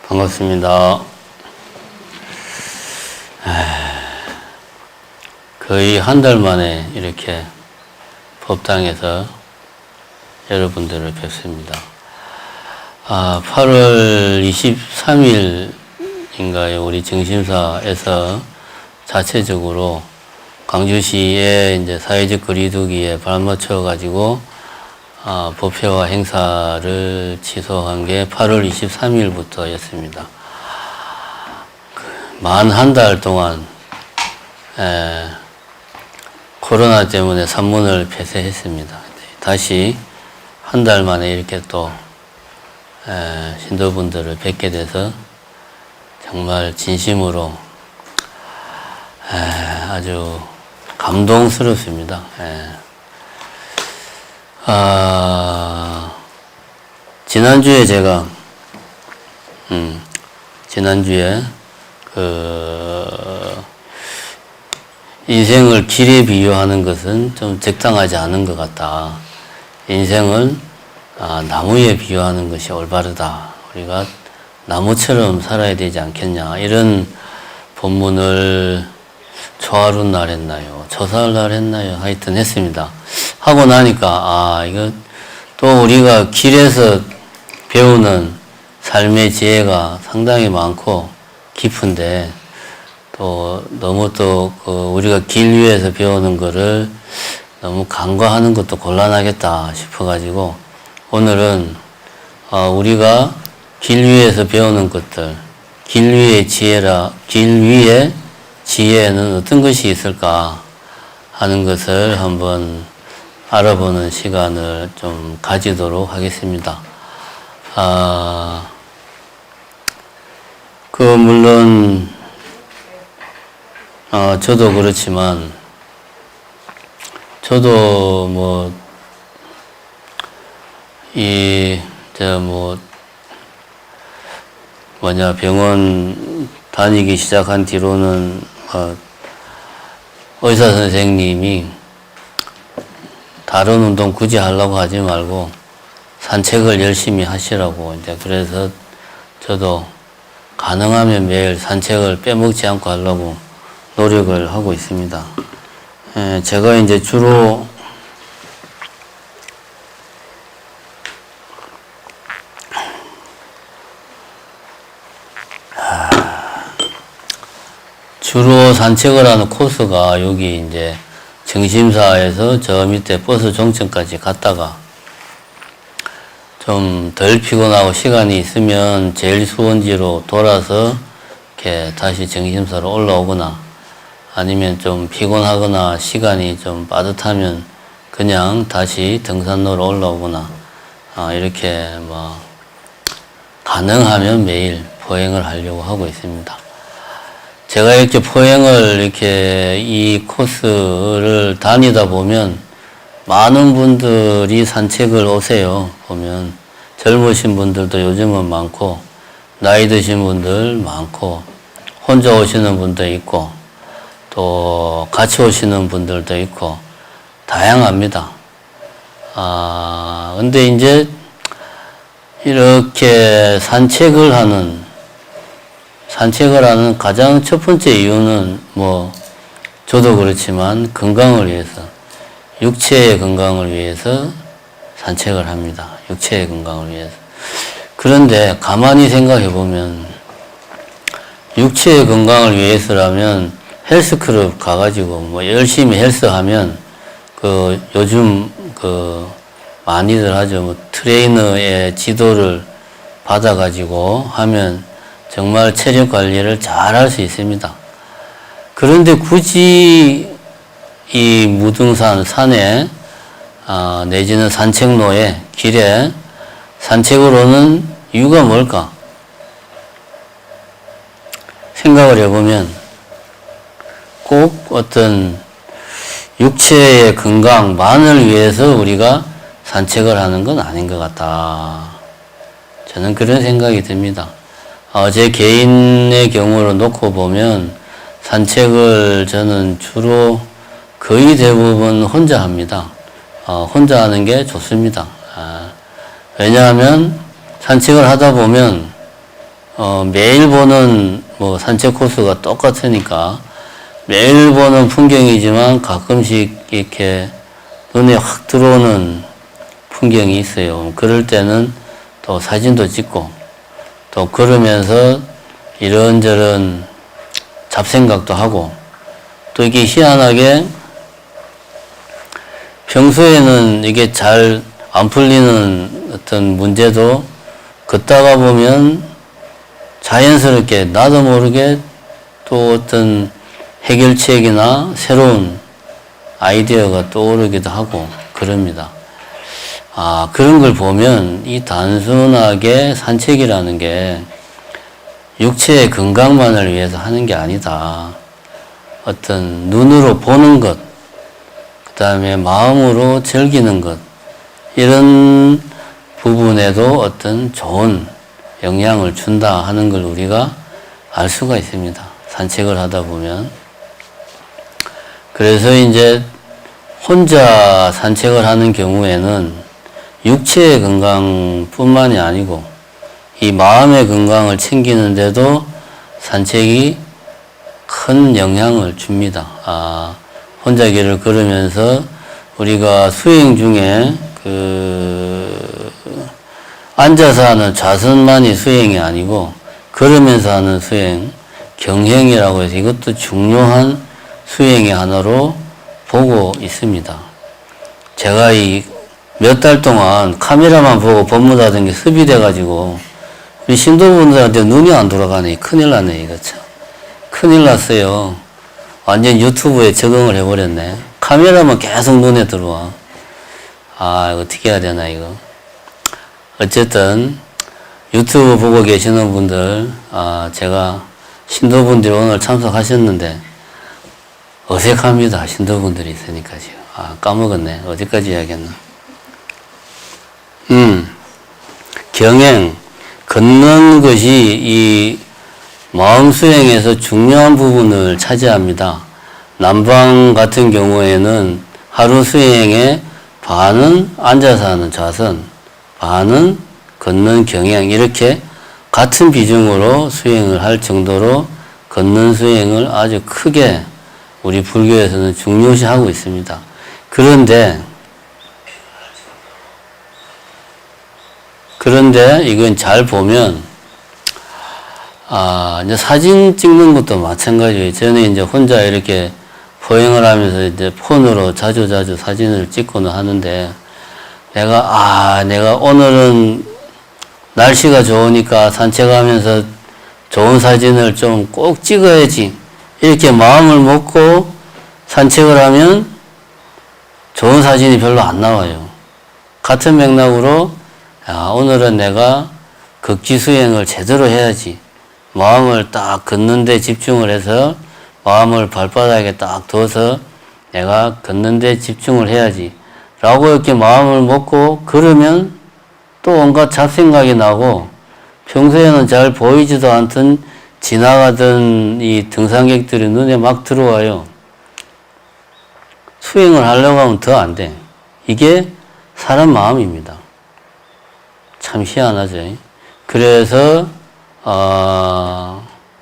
반갑습니다. 거의 한 달 만에 이렇게 법당에서 여러분들을 뵙습니다. 8월 23일인가요? 우리 정심사에서 자체적으로 광주시의 이제 사회적 거리두기에 발맞춰 가지고 법회와 행사를 취소한 게 8월 23일부터였습니다. 만 한 달 동안 코로나 때문에 산문을 폐쇄했습니다. 다시 한 달 만에 이렇게 또 신도분들을 뵙게 돼서 정말 진심으로 아주 감동스럽습니다. 지난주에 제가 지난주에 인생을 길에 비유하는 것은 좀 적당하지 않은 것 같다. 인생은 나무에 비유하는 것이 올바르다. 우리가 나무처럼 살아야 되지 않겠냐. 이런 본문을 초하룻 날 했나요? 초사흘 날 했나요? 하여튼 했습니다. 하고 나니까 이거 또 우리가 길에서 배우는 삶의 지혜가 상당히 많고 깊은데 또 너무 또 우리가 길 위에서 배우는 거를 너무 간과하는 것도 곤란하겠다 싶어가지고 오늘은 우리가 길 위에서 배우는 것들, 길 위의 지혜에는 어떤 것이 있을까 하는 것을 한번 알아보는 시간을 좀 가지도록 하겠습니다. 물론 저도 그렇지만 저도 병원 다니기 시작한 뒤로는 의사 선생님이 다른 운동 굳이 하려고 하지 말고 산책을 열심히 하시라고 이제 그래서 저도 가능하면 매일 산책을 빼먹지 않고 하려고 노력을 하고 있습니다. 제가 이제 주로 산책을 하는 코스가 여기 이제 정심사에서 저 밑에 버스 종점까지 갔다가 좀 덜 피곤하고 시간이 있으면 제일 수원지로 돌아서 이렇게 다시 정심사로 올라오거나 아니면 좀 피곤하거나 시간이 좀 빠듯하면 그냥 다시 등산로로 올라오거나 이렇게 가능하면 매일 포행을 하려고 하고 있습니다. 제가 이렇게 포행을 이렇게 이 코스를 다니다 보면 많은 분들이 산책을 오세요. 보면 젊으신 분들도 요즘은 많고 나이 드신 분들 많고 혼자 오시는 분도 있고 또 같이 오시는 분들도 있고 다양합니다. 근데 이제 이렇게 산책을 하는 가장 첫 번째 이유는 저도 그렇지만 건강을 위해서 육체의 건강을 위해서 산책을 합니다. 육체의 건강을 위해서. 그런데 가만히 생각해 보면 육체의 건강을 위해서라면 헬스클럽 가가지고 열심히 헬스하면 요즘 많이들 하죠. 트레이너의 지도를 받아가지고 하면 정말 체력 관리를 잘 할 수 있습니다. 그런데 굳이 이 무등산 산에 내지는 산책로에 길에 산책을 오는 이유가 뭘까? 생각을 해보면 꼭 어떤 육체의 건강만을 위해서 우리가 산책을 하는 건 아닌 것 같다. 저는 그런 생각이 듭니다. 제 개인의 경우를 놓고 보면 산책을 저는 주로 거의 대부분 혼자 합니다. 혼자 하는 게 좋습니다. 왜냐하면 산책을 하다 보면 매일 보는 뭐 산책 코스가 똑같으니까 매일 보는 풍경이지만 가끔씩 이렇게 눈에 확 들어오는 풍경이 있어요. 그럴 때는 또 사진도 찍고 또 걸으면서 이런저런 잡생각도 하고 또 이게 희한하게 평소에는 이게 잘 안 풀리는 어떤 문제도 걷다가 보면 자연스럽게 나도 모르게 또 어떤 해결책이나 새로운 아이디어가 떠오르기도 하고 그럽니다. 그런 걸 보면 이 단순하게 산책이라는 게 육체의 건강만을 위해서 하는 게 아니다. 어떤 눈으로 보는 것, 그 다음에 마음으로 즐기는 것, 이런 부분에도 어떤 좋은 영향을 준다 하는 걸 우리가 알 수가 있습니다. 산책을 하다 보면. 그래서 이제 혼자 산책을 하는 경우에는 육체의 건강뿐만이 아니고 이 마음의 건강을 챙기는데도 산책이 큰 영향을 줍니다. 혼자 길을 걸으면서 우리가 수행 중에 앉아서 하는 좌선만이 수행이 아니고 걸으면서 하는 수행, 경행이라고 해서 이것도 중요한 수행의 하나로 보고 있습니다. 제가 이 몇 달 동안 카메라만 보고 법문하던 게 습이 돼가지고 우리 신도분들한테 눈이 안 돌아가네. 큰일 났네, 이거 참. 큰일 났어요. 완전 유튜브에 적응을 해버렸네. 카메라만 계속 눈에 들어와. 이거 어떻게 해야 되나, 이거. 어쨌든, 유튜브 보고 계시는 분들, 제가 신도분들이 오늘 참석하셨는데, 어색합니다. 신도분들이 있으니까 지금. 까먹었네. 어디까지 해야겠나. 경행, 걷는 것이 이 마음 수행에서 중요한 부분을 차지합니다. 남방 같은 경우에는 하루 수행의 반은 앉아서 하는 좌선, 반은 걷는 경행, 이렇게 같은 비중으로 수행을 할 정도로 걷는 수행을 아주 크게 우리 불교에서는 중요시하고 있습니다. 그런데 이건 잘 보면, 이제 사진 찍는 것도 마찬가지예요. 저는 이제 혼자 이렇게 포행을 하면서 이제 폰으로 자주 사진을 찍고는 하는데, 내가 오늘은 날씨가 좋으니까 산책하면서 좋은 사진을 좀 꼭 찍어야지. 이렇게 마음을 먹고 산책을 하면 좋은 사진이 별로 안 나와요. 같은 맥락으로, 오늘은 내가 걷기 수행을 제대로 해야지. 마음을 딱 걷는 데 집중을 해서 마음을 발바닥에 딱 둬서 내가 걷는 데 집중을 해야지. 라고 이렇게 마음을 먹고 걸으면 또 온갖 잡생각이 나고 평소에는 잘 보이지도 않던 지나가던 이 등산객들이 눈에 막 들어와요. 수행을 하려고 하면 더 안 돼. 이게 사람 마음입니다. 참 희한하죠. 그래서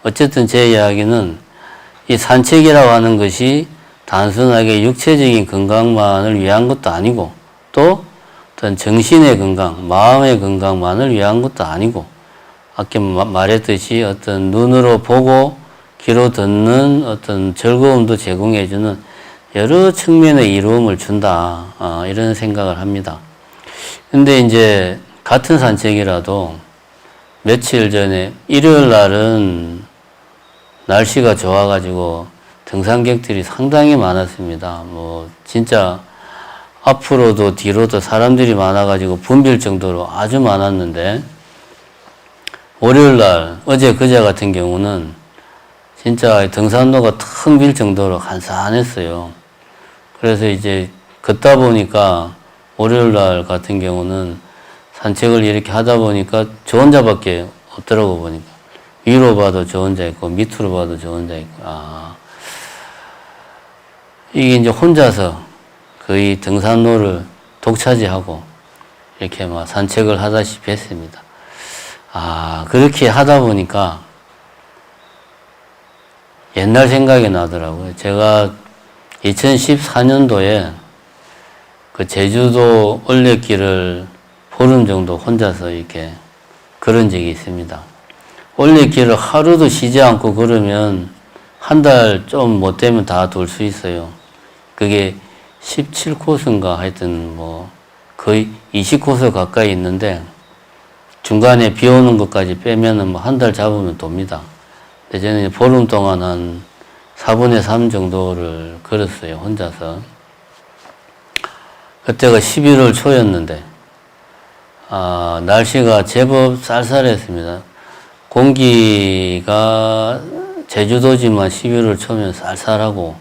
어쨌든 제 이야기는 이 산책이라고 하는 것이 단순하게 육체적인 건강만을 위한 것도 아니고 또 어떤 정신의 건강, 마음의 건강만을 위한 것도 아니고 아까 말했듯이 어떤 눈으로 보고 귀로 듣는 어떤 즐거움도 제공해주는 여러 측면의 이로움을 준다. 이런 생각을 합니다. 근데 이제 같은 산책이라도 며칠 전에 일요일 날은 날씨가 좋아가지고 등산객들이 상당히 많았습니다. 뭐 진짜 앞으로도 뒤로도 사람들이 많아가지고 붐빌 정도로 아주 많았는데 월요일 날 어제 그제 같은 경우는 진짜 등산로가 텅 빌 정도로 한산했어요. 그래서 이제 걷다 보니까 월요일 날 같은 경우는 산책을 이렇게 하다 보니까 저 혼자밖에 없더라고 보니까. 위로 봐도 저 혼자 있고 밑으로 봐도 저 혼자 있고. 이게 이제 혼자서 거의 등산로를 독차지하고 이렇게 막 산책을 하다시피 했습니다. 그렇게 하다 보니까 옛날 생각이 나더라고요. 제가 2014년도에 그 제주도 올레길을 보름 정도 혼자서 이렇게 걸은 적이 있습니다. 올레길을 하루도 쉬지 않고 걸으면 한 달 좀 못 되면 다 돌 수 있어요. 그게 17코스인가 하여튼 뭐 거의 20코스 가까이 있는데 중간에 비 오는 것까지 빼면은 뭐 한 달 잡으면 돕니다. 근데 저는 보름 동안 한 4분의 3 정도를 걸었어요, 혼자서. 그때가 11월 초였는데, 날씨가 제법 쌀쌀했습니다. 공기가 제주도지만 11월 초면 쌀쌀하고,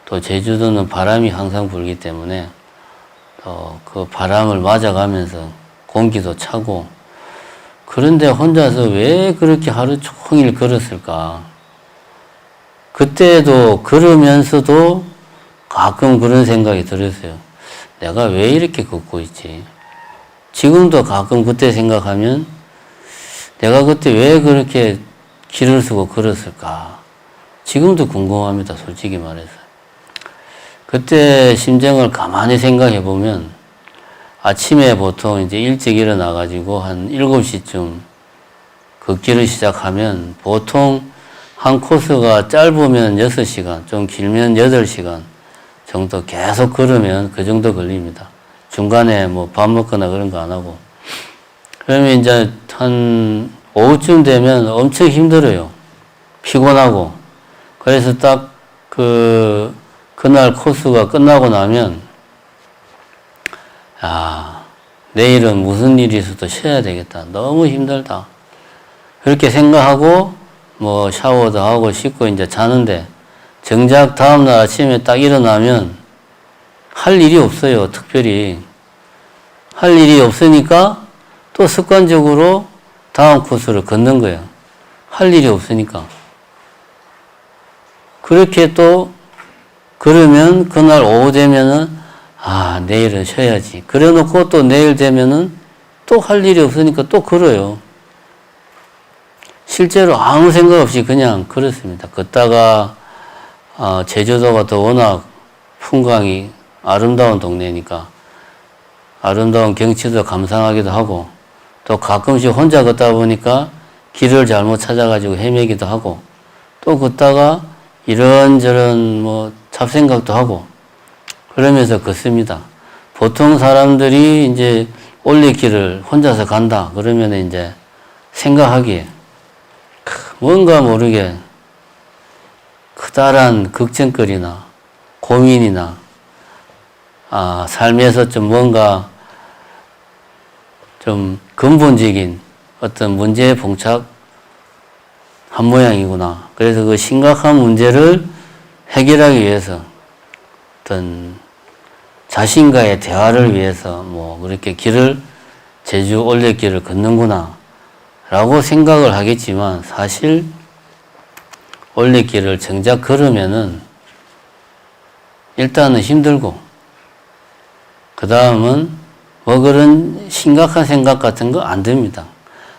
또 제주도는 바람이 항상 불기 때문에, 그 바람을 맞아가면서 공기도 차고, 그런데 혼자서 왜 그렇게 하루 종일 걸었을까? 그때도 걸으면서도 가끔 그런 생각이 들었어요. 내가 왜 이렇게 걷고 있지? 지금도 가끔 그때 생각하면 내가 그때 왜 그렇게 길을 쓰고 걸었을까? 지금도 궁금합니다, 솔직히 말해서. 그때 심정을 가만히 생각해 보면 아침에 보통 이제 일찍 일어나가지고 한 7시쯤 걷기를 시작하면 보통 한 코스가 짧으면 6시간, 좀 길면 8시간 정도 계속 걸으면 그 정도 걸립니다. 중간에 뭐 밥 먹거나 그런 거 안 하고. 그러면 이제 한 오후쯤 되면 엄청 힘들어요. 피곤하고. 그래서 딱 그날 코스가 끝나고 나면 내일은 무슨 일이 있어도 쉬어야 되겠다. 너무 힘들다. 그렇게 생각하고, 뭐, 샤워도 하고 씻고 이제 자는데, 정작 다음날 아침에 딱 일어나면 할 일이 없어요, 특별히. 할 일이 없으니까 또 습관적으로 다음 코스를 걷는 거예요. 할 일이 없으니까. 그렇게 또, 그러면 그날 오후 되면은 내일은 쉬어야지. 그래 놓고 또 내일 되면은 또 할 일이 없으니까 또 걸어요. 실제로 아무 생각 없이 그냥 걸었습니다. 걷다가, 제주도가 또 워낙 풍광이 아름다운 동네니까 아름다운 경치도 감상하기도 하고 또 가끔씩 혼자 걷다 보니까 길을 잘못 찾아가지고 헤매기도 하고 또 걷다가 이런저런 뭐 잡생각도 하고 그러면서 걷습니다. 보통 사람들이 이제 올레길을 혼자서 간다. 그러면 이제 생각하기에 뭔가 모르게 커다란 걱정거리나 고민이나 삶에서 좀 뭔가 좀 근본적인 어떤 문제에 봉착한 모양이구나. 그래서 그 심각한 문제를 해결하기 위해서 어떤 자신과의 대화를 위해서 뭐 그렇게 제주 올레길을 걷는구나 라고 생각을 하겠지만 사실 올레길을 정작 걸으면은 일단은 힘들고 그 다음은 뭐 그런 심각한 생각 같은 거 안 듭니다.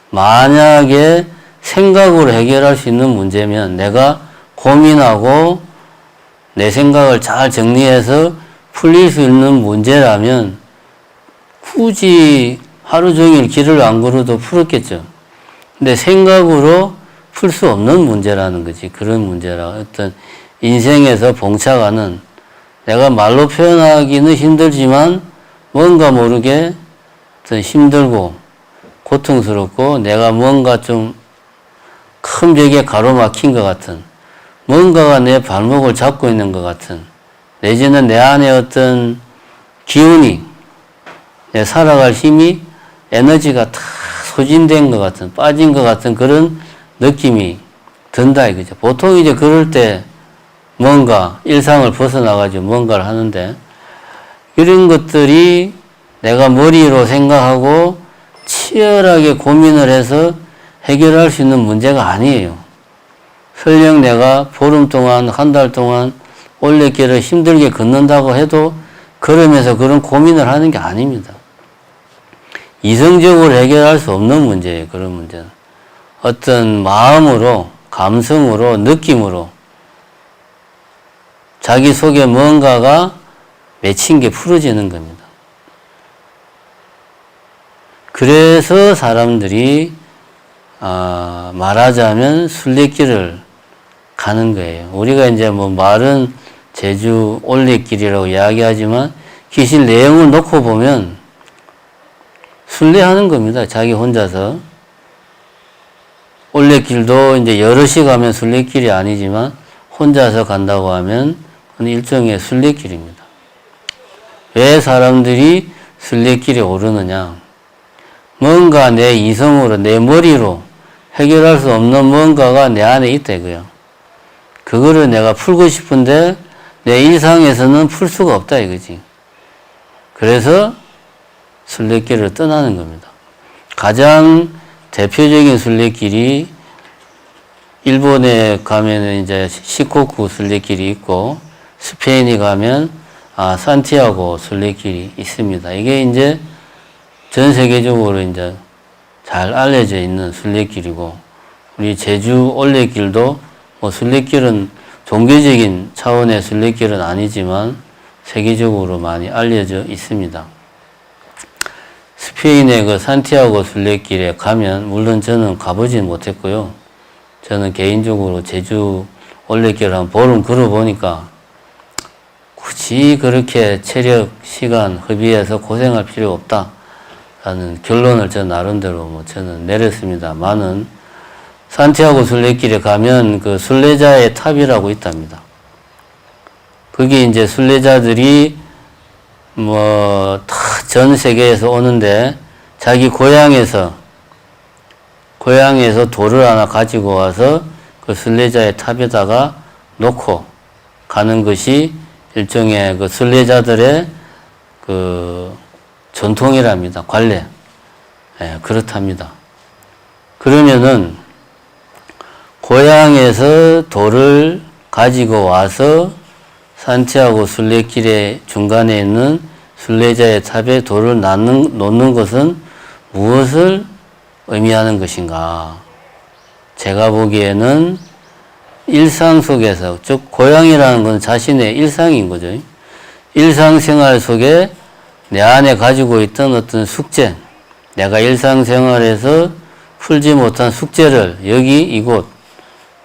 만약에 생각으로 해결할 수 있는 문제면 내가 고민하고 내 생각을 잘 정리해서 풀릴 수 있는 문제라면 굳이 하루 종일 길을 안 걸어도 풀었겠죠. 근데 생각으로 풀 수 없는 문제라는 거지. 그런 문제라. 어떤 인생에서 봉착하는 내가 말로 표현하기는 힘들지만 뭔가 모르게 어떤 힘들고 고통스럽고 내가 뭔가 좀 큰 벽에 가로막힌 것 같은 뭔가가 내 발목을 잡고 있는 것 같은 내지는 내 안에 어떤 기운이 내 살아갈 힘이 에너지가 다 소진된 것 같은 빠진 것 같은 그런 느낌이 든다 이거죠. 보통 이제 그럴 때 뭔가 일상을 벗어나가지고 뭔가를 하는데 이런 것들이 내가 머리로 생각하고 치열하게 고민을 해서 해결할 수 있는 문제가 아니에요. 설령 내가 보름 동안 한 달 동안 올레길을 힘들게 걷는다고 해도 걸으면서 그런 고민을 하는 게 아닙니다. 이성적으로 해결할 수 없는 문제예요. 그런 문제는. 어떤 마음으로, 감성으로, 느낌으로 자기 속에 뭔가가 맺힌 게 풀어지는 겁니다. 그래서 사람들이 말하자면 순례길을 가는 거예요. 우리가 이제 뭐 말은 제주 올레길이라고 이야기하지만 기실 내용을 놓고 보면 순례하는 겁니다. 자기 혼자서. 올레길도 이제 여럿이 가면 순례길이 아니지만 혼자서 간다고 하면 그건 일종의 순례길입니다. 왜 사람들이 순례길에 오르느냐? 뭔가 내 이성으로, 내 머리로 해결할 수 없는 뭔가가 내 안에 있다 이거요. 그거를 내가 풀고 싶은데 내 일상에서는 풀 수가 없다 이거지. 그래서 순례길을 떠나는 겁니다. 가장 대표적인 순례길이 일본에 가면은 이제 시코쿠 순례길이 있고 스페인에 가면 산티아고 순례길이 있습니다. 이게 이제 전 세계적으로 이제 잘 알려져 있는 순례길이고 우리 제주 올레길도 뭐 순례길은 종교적인 차원의 순례길은 아니지만 세계적으로 많이 알려져 있습니다. 스페인의 그 산티아고 순례길에 가면 물론 저는 가보진 못했고요. 저는 개인적으로 제주 올레길을 한번 보름 걸어보니까 굳이 그렇게 체력, 시간 허비해서 고생할 필요 없다라는 결론을 저 나름대로 뭐 저는 내렸습니다만은 산티아고 순례길에 가면 그 순례자의 탑이라고 있답니다. 그게 이제 순례자들이 뭐 다 전 세계에서 오는데 자기 고향에서 돌을 하나 가지고 와서 그 순례자의 탑에다가 놓고 가는 것이 일종의 그 순례자들의 그 전통이랍니다. 관례. 예, 그렇답니다. 그러면은 고향에서 돌을 가지고 와서 산티아고 순례길의 중간에 있는 순례자의 탑에 돌을 놓는 것은 무엇을 의미하는 것인가? 제가 보기에는 일상 속에서, 즉 고향이라는 건 자신의 일상인 거죠. 일상생활 속에 내 안에 가지고 있던 어떤 숙제, 내가 일상생활에서 풀지 못한 숙제를 여기 이곳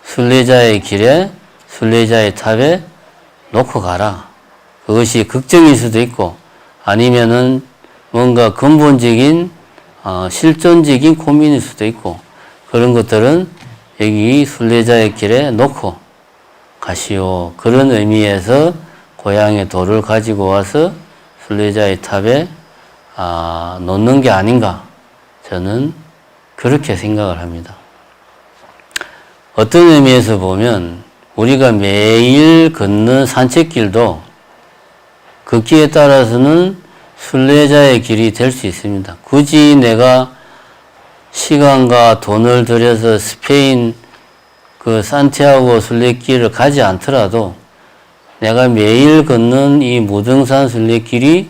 순례자의 길에 순례자의 탑에 놓고 가라. 그것이 걱정일 수도 있고 아니면은 뭔가 근본적인 실존적인 고민일 수도 있고 그런 것들은 여기 순례자의 길에 놓고 가시오. 그런 의미에서 고향의 돌을 가지고 와서 순례자의 탑에 놓는 게 아닌가 저는 그렇게 생각을 합니다. 어떤 의미에서 보면 우리가 매일 걷는 산책길도 걷기에 따라서는 순례자의 길이 될 수 있습니다. 굳이 내가 시간과 돈을 들여서 스페인 그 산티아고 순례길을 가지 않더라도 내가 매일 걷는 이 무등산 순례길이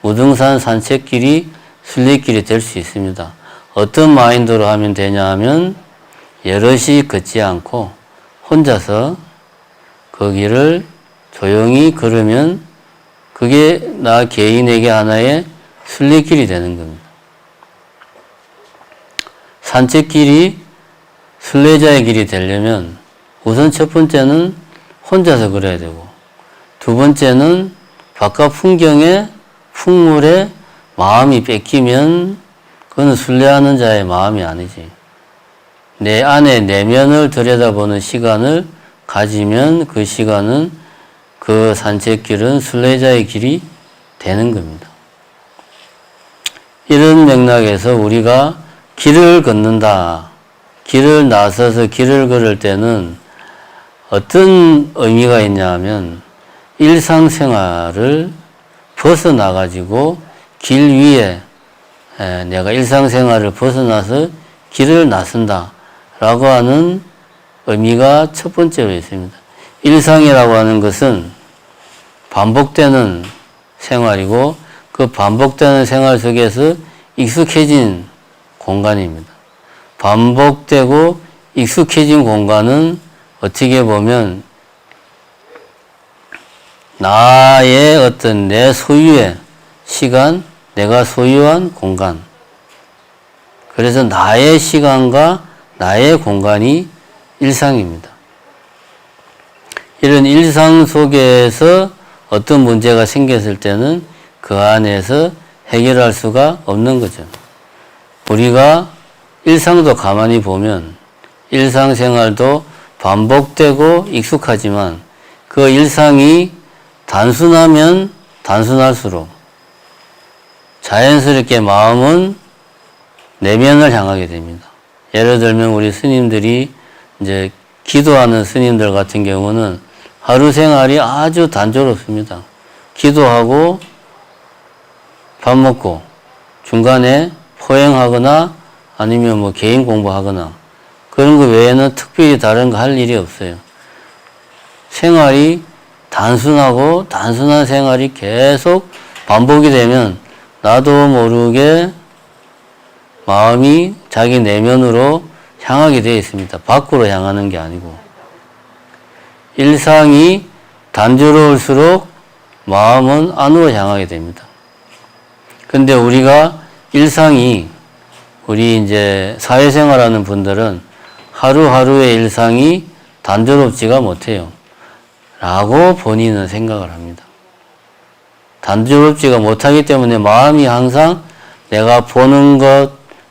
무등산 산책길이 순례길이 될 수 있습니다. 어떤 마인드로 하면 되냐 하면 여럿이 걷지 않고 혼자서 그 길을 조용히 걸으면 그게 나 개인에게 하나의 순례길이 되는 겁니다. 산책길이 순례자의 길이 되려면 우선 첫 번째는 혼자서 걸어야 되고 두 번째는 바깥 풍경에 풍물에 마음이 뺏기면 그건 순례하는 자의 마음이 아니지. 내 안에 내면을 들여다보는 시간을 가지면 그 시간은 그 산책길은 순례자의 길이 되는 겁니다. 이런 맥락에서 우리가 길을 걷는다. 길을 나서서 길을 걸을 때는 어떤 의미가 있냐 하면 일상생활을 벗어나가지고 길 위에 내가 일상생활을 벗어나서 길을 나선다 라고 하는 의미가 첫 번째로 있습니다. 일상이라고 하는 것은 반복되는 생활이고 그 반복되는 생활 속에서 익숙해진 공간입니다. 반복되고 익숙해진 공간은 어떻게 보면 나의 어떤 내 소유의 시간, 내가 소유한 공간. 그래서 나의 시간과 나의 공간이 일상입니다. 이런 일상 속에서 어떤 문제가 생겼을 때는 그 안에서 해결할 수가 없는 거죠. 우리가 일상도 가만히 보면 일상생활도 반복되고 익숙하지만 그 일상이 단순하면 단순할수록 자연스럽게 마음은 내면을 향하게 됩니다. 예를 들면 우리 스님들이 이제 기도하는 스님들 같은 경우는 하루 생활이 아주 단조롭습니다. 기도하고 밥 먹고 중간에 포행하거나 아니면 뭐 개인 공부하거나 그런 거 외에는 특별히 다른 거 할 일이 없어요. 생활이 단순하고 단순한 생활이 계속 반복이 되면 나도 모르게 마음이 자기 내면으로 향하게 되어 있습니다. 밖으로 향하는 게 아니고. 일상이 단조로울수록 마음은 안으로 향하게 됩니다. 근데 우리가 일상이 우리 이제 사회생활하는 분들은 하루하루의 일상이 단조롭지가 못해요. 라고 본인은 생각을 합니다. 단조롭지가 못하기 때문에 마음이 항상 내가 보는 것,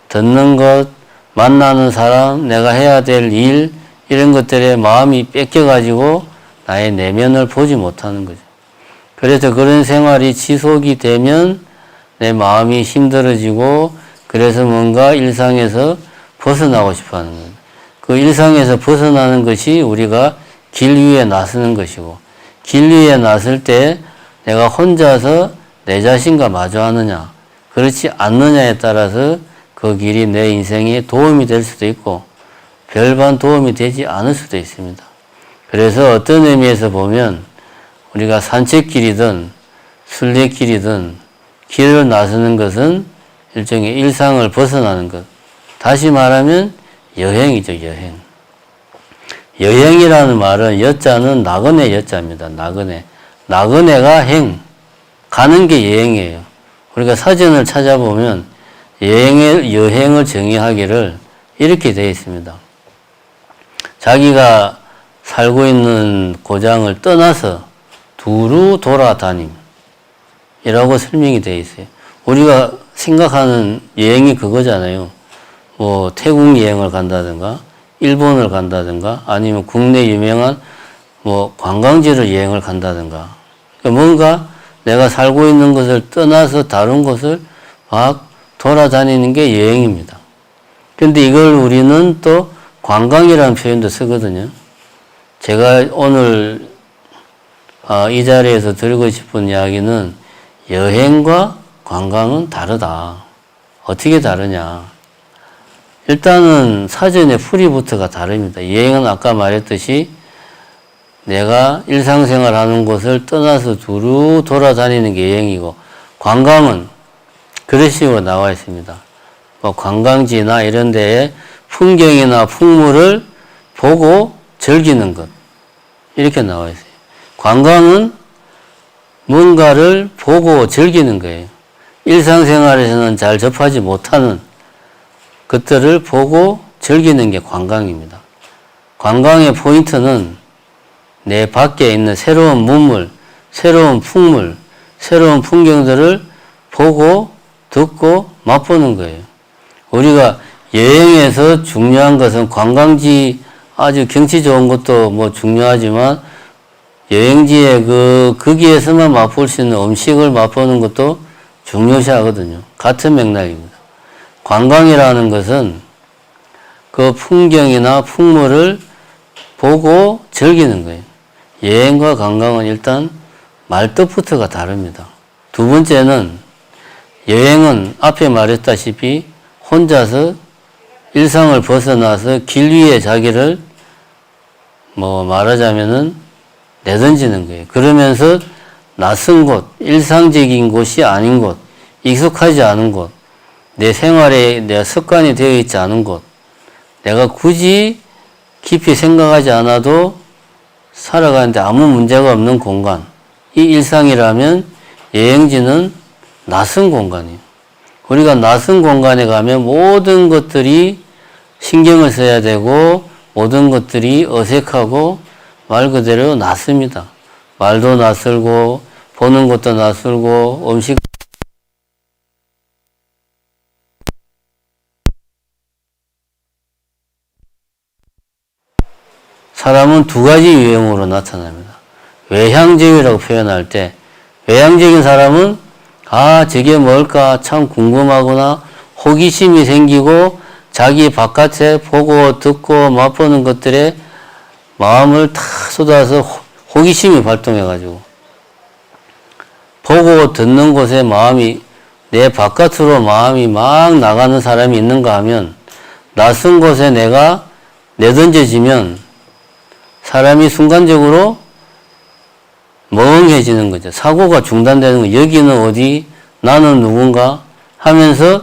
듣는 것, 만나는 사람, 내가 해야 될 일, 이런 것들에 마음이 뺏겨가지고 나의 내면을 보지 못하는 거죠. 그래서 그런 생활이 지속이 되면 내 마음이 힘들어지고 그래서 뭔가 일상에서 벗어나고 싶어 하는 거예요. 그 일상에서 벗어나는 것이 우리가 길 위에 나서는 것이고 길 위에 나설 때 내가 혼자서 내 자신과 마주하느냐 그렇지 않느냐에 따라서 그 길이 내 인생에 도움이 될 수도 있고 별반 도움이 되지 않을 수도 있습니다. 그래서 어떤 의미에서 보면 우리가 산책길이든 순례길이든 길을 나서는 것은 일종의 일상을 벗어나는 것. 다시 말하면 여행이죠, 여행. 여행이라는 말은 여자는 나그네 여자입니다. 나그네. 나그네가 행. 가는 게 여행이에요. 우리가 사전을 찾아보면 여행을 정의하기를 이렇게 되어 있습니다. 자기가 살고 있는 고장을 떠나서 두루 돌아다님. 이라고 설명이 되어 있어요. 우리가 생각하는 여행이 그거잖아요. 뭐 태국 여행을 간다든가 일본을 간다든가 아니면 국내 유명한 뭐 관광지를 여행을 간다든가 그러니까 뭔가 내가 살고 있는 것을 떠나서 다른 곳을 막 돌아다니는 게 여행입니다. 그런데 이걸 우리는 또 관광이라는 표현도 쓰거든요. 제가 오늘 이 자리에서 드리고 싶은 이야기는 여행과 관광은 다르다. 어떻게 다르냐. 일단은 사전의 풀이부터가 다릅니다. 여행은 아까 말했듯이 내가 일상생활 하는 곳을 떠나서 두루 돌아다니는 게 여행이고 관광은 그런 식으로 나와 있습니다. 뭐 관광지나 이런 데에 풍경이나 풍물을 보고 즐기는 것. 이렇게 나와 있어요. 관광은 뭔가를 보고 즐기는 거예요. 일상생활에서는 잘 접하지 못하는 것들을 보고 즐기는 게 관광입니다. 관광의 포인트는 내 밖에 있는 새로운 문물, 새로운 풍물, 새로운 풍경들을 보고 듣고 맛보는 거예요. 우리가 여행에서 중요한 것은 관광지 아주 경치 좋은 것도 뭐 중요하지만 여행지에 거기에서만 맛볼 수 있는 음식을 맛보는 것도 중요시하거든요. 같은 맥락입니다. 관광이라는 것은 그 풍경이나 풍물을 보고 즐기는 거예요. 여행과 관광은 일단 말뜻부터가 다릅니다. 두 번째는 여행은 앞에 말했다시피 혼자서 일상을 벗어나서 길 위에 자기를 뭐 말하자면은 내던지는 거예요. 그러면서 낯선 곳, 일상적인 곳이 아닌 곳, 익숙하지 않은 곳, 내 생활에 내 습관이 되어 있지 않은 곳, 내가 굳이 깊이 생각하지 않아도 살아가는데 아무 문제가 없는 공간, 이 일상이라면 여행지는 낯선 공간이에요. 우리가 낯선 공간에 가면 모든 것들이 신경을 써야 되고 모든 것들이 어색하고 말 그대로 낯섭니다. 말도 낯설고 보는 것도 낯설고 음식 사람은 두 가지 유형으로 나타납니다. 외향적이라고 표현할 때 외향적인 사람은 저게 뭘까 참 궁금하거나 호기심이 생기고 자기 바깥에 보고 듣고 맛보는 것들에 마음을 다 쏟아서 호기심이 발동해가지고 보고 듣는 곳에 내 바깥으로 마음이 막 나가는 사람이 있는가 하면 낯선 곳에 내가 내던져지면 사람이 순간적으로 멍해지는 거죠. 사고가 중단되는 거예요. 여기는 어디? 나는 누군가? 하면서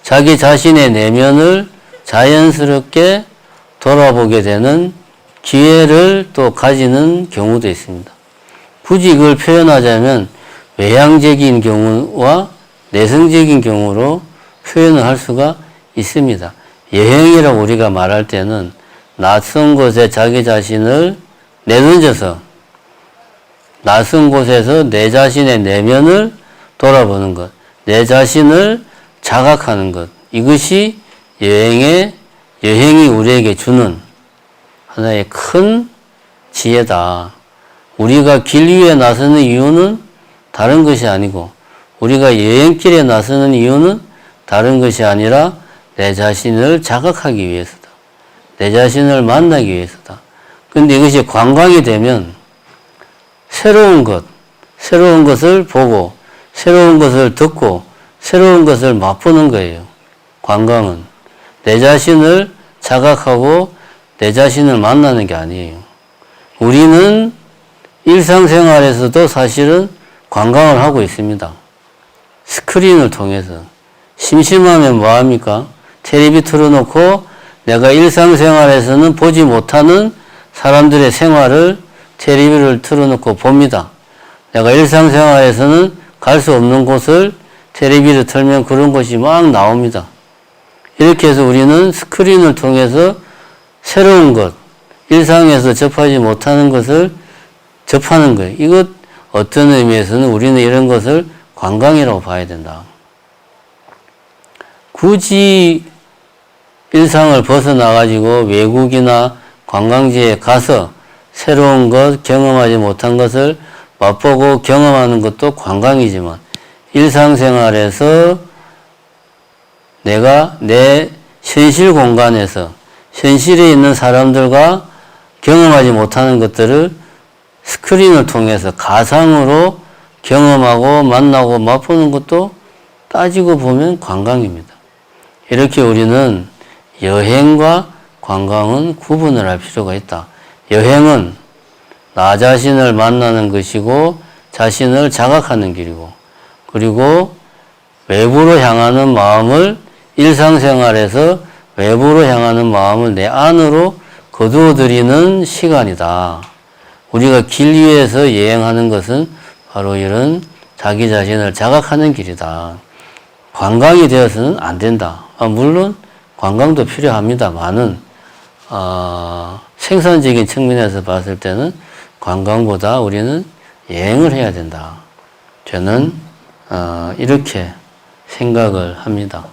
자기 자신의 내면을 자연스럽게 돌아보게 되는 기회를 또 가지는 경우도 있습니다. 굳이 이걸 표현하자면 외향적인 경우와 내성적인 경우로 표현을 할 수가 있습니다. 여행이라고 우리가 말할 때는 낯선 곳에 자기 자신을 내던져서 낯선 곳에서 내 자신의 내면을 돌아보는 것, 내 자신을 자각하는 것, 이것이 여행이 우리에게 주는 하나의 큰 지혜다. 우리가 길 위에 나서는 이유는 다른 것이 아니고 우리가 여행길에 나서는 이유는 다른 것이 아니라 내 자신을 자각하기 위해서다. 내 자신을 만나기 위해서다. 근데 이것이 관광이 되면 새로운 것을 보고 새로운 것을 듣고 새로운 것을 맛보는 거예요. 관광은 내 자신을 자각하고 내 자신을 만나는 게 아니에요. 우리는 일상생활에서도 사실은 관광을 하고 있습니다. 스크린을 통해서. 심심하면 뭐합니까? 텔레비 틀어놓고 내가 일상생활에서는 보지 못하는 사람들의 생활을 텔레비를 틀어놓고 봅니다. 내가 일상생활에서는 갈 수 없는 곳을 텔레비를 틀면 그런 것이 막 나옵니다. 이렇게 해서 우리는 스크린을 통해서 새로운 것, 일상에서 접하지 못하는 것을 접하는 거예요. 이것 어떤 의미에서는 우리는 이런 것을 관광이라고 봐야 된다. 굳이 일상을 벗어나가지고 외국이나 관광지에 가서 새로운 것, 경험하지 못한 것을 맛보고 경험하는 것도 관광이지만 일상생활에서 내가 내 현실 공간에서 현실에 있는 사람들과 경험하지 못하는 것들을 스크린을 통해서 가상으로 경험하고 만나고 맛보는 것도 따지고 보면 관광입니다. 이렇게 우리는 여행과 관광은 구분을 할 필요가 있다. 여행은 나 자신을 만나는 것이고 자신을 자각하는 길이고 그리고 외부로 향하는 마음을 일상생활에서 외부로 향하는 마음을 내 안으로 거두어들이는 시간이다. 우리가 길 위에서 여행하는 것은 바로 이런 자기 자신을 자각하는 길이다. 관광이 되어서는 안 된다. 물론 관광도 필요합니다만은 생산적인 측면에서 봤을 때는 관광보다 우리는 여행을 해야 된다. 저는 이렇게 생각을 합니다.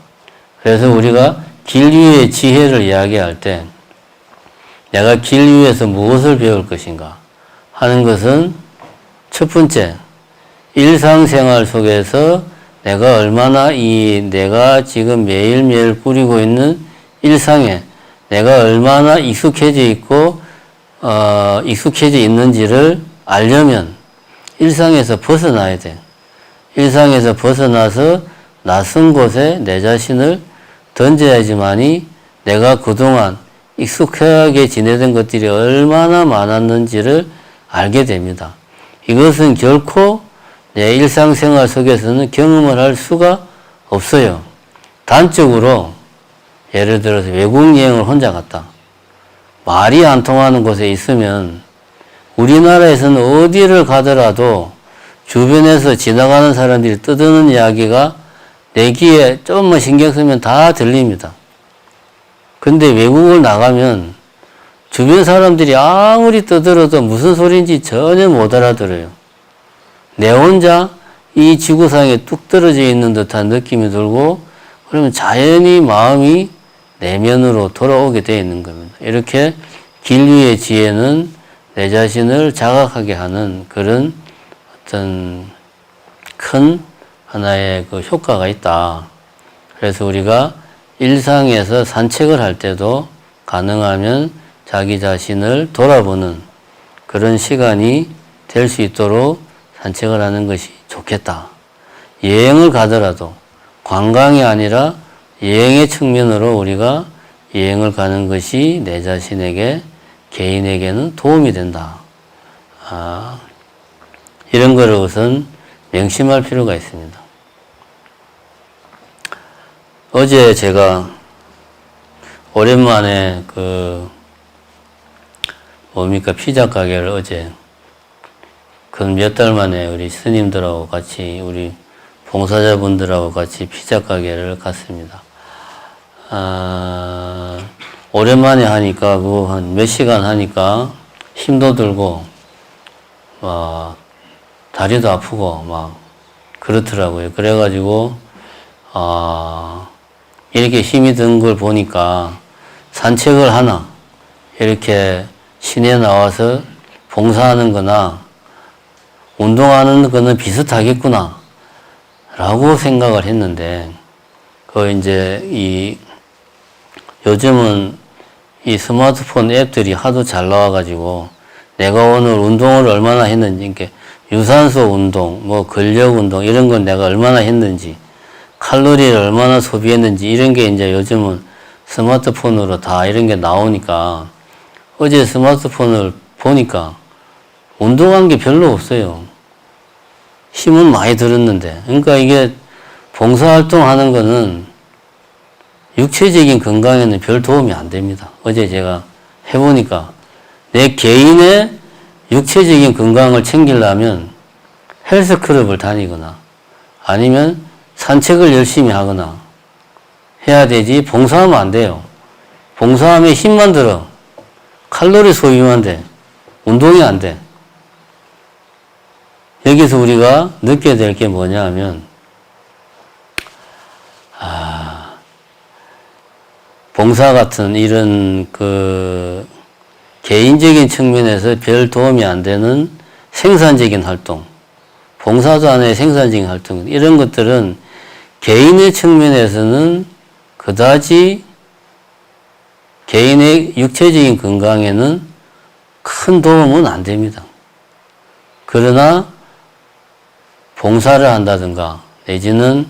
그래서 우리가 길 위의 지혜를 이야기할 때 내가 길 위에서 무엇을 배울 것인가 하는 것은 첫 번째, 일상생활 속에서 내가 얼마나 내가 지금 매일매일 꾸리고 있는 일상에 내가 얼마나 익숙해져 있고 익숙해져 있는지를 알려면 일상에서 벗어나야 돼. 일상에서 벗어나서 낯선 곳에 내 자신을 던져야지만이 내가 그동안 익숙하게 지내던 것들이 얼마나 많았는지를 알게 됩니다. 이것은 결코 내 일상생활 속에서는 경험을 할 수가 없어요. 단적으로 예를 들어서 외국 여행을 혼자 갔다. 말이 안 통하는 곳에 있으면 우리나라에서는 어디를 가더라도 주변에서 지나가는 사람들이 떠드는 이야기가 내 귀에 조금만 신경 쓰면 다 들립니다. 근데 외국을 나가면 주변 사람들이 아무리 떠들어도 무슨 소리인지 전혀 못 알아들어요. 내 혼자 이 지구상에 뚝 떨어져 있는 듯한 느낌이 들고 그러면 자연히 마음이 내면으로 돌아오게 되어 있는 겁니다. 이렇게 길 위의 지혜는 내 자신을 자각하게 하는 그런 어떤 큰 하나의 그 효과가 있다. 그래서 우리가 일상에서 산책을 할 때도 가능하면 자기 자신을 돌아보는 그런 시간이 될 수 있도록 산책을 하는 것이 좋겠다. 여행을 가더라도 관광이 아니라 여행의 측면으로 우리가 여행을 가는 것이 내 자신에게 개인에게는 도움이 된다. 이런 거를 우선 명심할 필요가 있습니다. 어제 제가 오랜만에 피자 가게를 어제 몇 달 만에 우리 스님들하고 같이 우리 봉사자분들하고 같이 피자 가게를 갔습니다. 오랜만에 하니까 한 몇 시간 하니까 힘도 들고 다리도 아프고 막 그렇더라고요. 그래가지고 이렇게 힘이 든 걸 보니까 산책을 하나 이렇게 시내에 나와서 봉사하는 거나 운동하는 거는 비슷하겠구나 라고 생각을 했는데 요즘은 이 스마트폰 앱들이 하도 잘 나와가지고 내가 오늘 운동을 얼마나 했는지, 이렇게 유산소 운동, 근력 운동 이런 건 내가 얼마나 했는지, 칼로리를 얼마나 소비했는지 이런 게 이제 요즘은 스마트폰으로 다 이런 게 나오니까 어제 스마트폰을 보니까 운동한 게 별로 없어요. 힘은 많이 들었는데. 그러니까 이게 봉사활동 하는 거는 육체적인 건강에는 별 도움이 안 됩니다. 어제 제가 해보니까 내 개인의 육체적인 건강을 챙기려면 헬스클럽을 다니거나 아니면 산책을 열심히 하거나 해야 되지 봉사하면 안 돼요. 봉사하면 힘만 들어. 칼로리 소비만 돼. 운동이 안 돼. 여기서 우리가 느껴야 될 게 뭐냐 하면 봉사 같은 이런 개인적인 측면에서 별 도움이 안 되는 생산적인 활동, 봉사도 안에 생산적인 활동, 이런 것들은 개인의 측면에서는 그다지 개인의 육체적인 건강에는 큰 도움은 안 됩니다. 그러나 봉사를 한다든가 내지는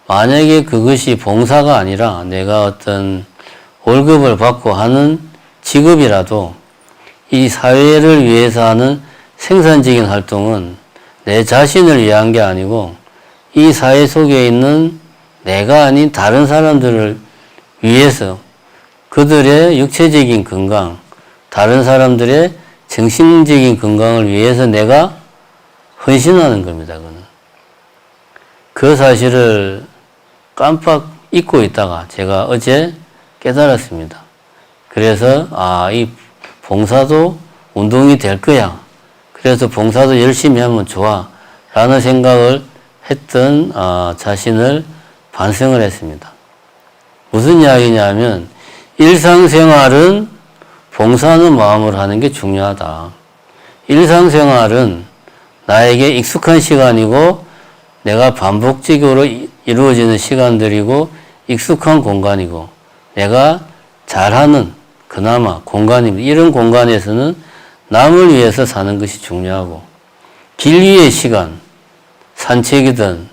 만약에 그것이 봉사가 아니라 내가 어떤 월급을 받고 하는 직업이라도 이 사회를 위해서 하는 생산적인 활동은 내 자신을 위한 게 아니고 이 사회 속에 있는 내가 아닌 다른 사람들을 위해서 그들의 육체적인 건강, 다른 사람들의 정신적인 건강을 위해서 내가 헌신하는 겁니다. 그거는. 그 사실을 깜빡 잊고 있다가 제가 어제 깨달았습니다. 그래서 이 봉사도 운동이 될 거야. 그래서 봉사도 열심히 하면 좋아. 라는 생각을 했던 자신을 반성을 했습니다. 무슨 이야기냐면 일상생활은 봉사하는 마음으로 하는 게 중요하다. 일상생활은 나에게 익숙한 시간이고 내가 반복적으로 이루어지는 시간들이고 익숙한 공간이고 내가 잘하는 그나마 공간입니다. 이런 공간에서는 남을 위해서 사는 것이 중요하고 길 위의 시간, 산책이든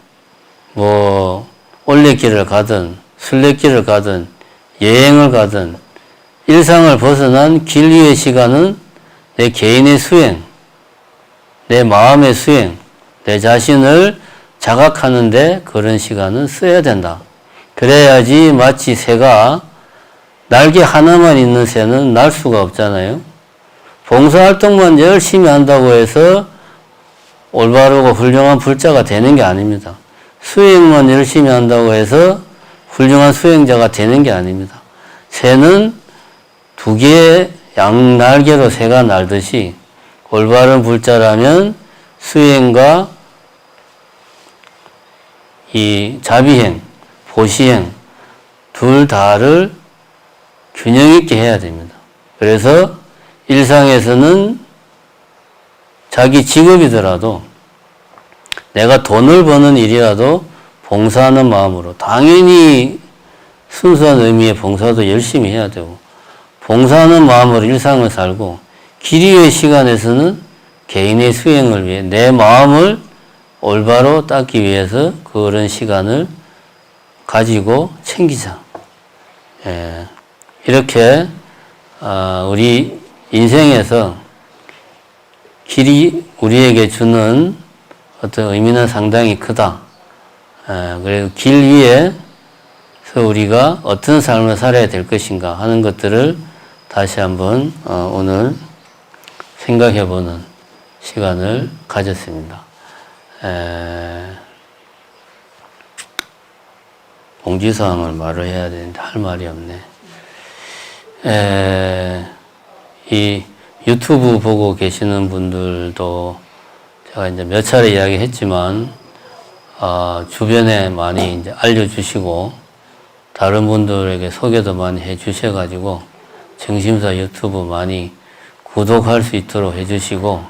올레길을 가든 순례길을 가든 여행을 가든 일상을 벗어난 길 위의 시간은 내 개인의 수행, 내 마음의 수행, 내 자신을 자각하는데 그런 시간은 써야 된다. 그래야지 마치 새가 날개 하나만 있는 새는 날 수가 없잖아요. 봉사활동만 열심히 한다고 해서 올바르고 훌륭한 불자가 되는 게 아닙니다. 수행만 열심히 한다고 해서 훌륭한 수행자가 되는 게 아닙니다. 새는 두 개의 양날개로 새가 날듯이 올바른 불자라면 수행과 이 자비행, 보시행 둘 다를 균형 있게 해야 됩니다. 그래서 일상에서는 자기 직업이더라도 내가 돈을 버는 일이라도 봉사하는 마음으로 당연히 순수한 의미의 봉사도 열심히 해야 되고 봉사하는 마음으로 일상을 살고 기리의 시간에서는 개인의 수행을 위해 내 마음을 올바로 닦기 위해서 그런 시간을 가지고 챙기자. 이렇게 우리 인생에서 길이 우리에게 주는 어떤 의미는 상당히 크다. 그래서 길 위에서 우리가 어떤 삶을 살아야 될 것인가 하는 것들을 다시 한번 오늘 생각해보는 시간을 가졌습니다. 공지사항을 말을 해야 되는데 할 말이 없네. 이 유튜브 보고 계시는 분들도 제가 이제 몇 차례 이야기했지만 주변에 많이 이제 알려주시고 다른 분들에게 소개도 많이 해주셔가지고 정심사 유튜브 많이 구독할 수 있도록 해주시고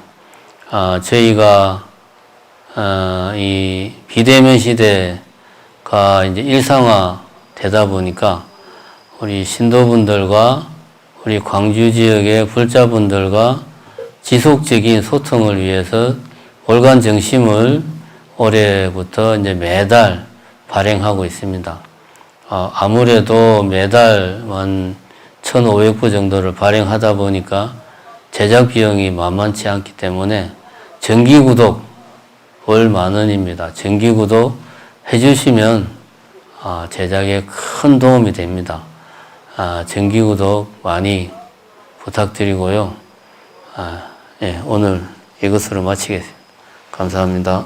저희가 이 비대면 시대가 이제 일상화 되다 보니까 우리 신도분들과 우리 광주 지역의 불자분들과 지속적인 소통을 위해서 월간 정심을 올해부터 이제 매달 발행하고 있습니다. 아무래도 매달 한 1,500부 정도를 발행하다 보니까 제작 비용이 만만치 않기 때문에 정기구독 월 10,000원입니다. 정기구독 해주시면 제작에 큰 도움이 됩니다. 정기구독 많이 부탁드리고요. 오늘 이것으로 마치겠습니다. 감사합니다.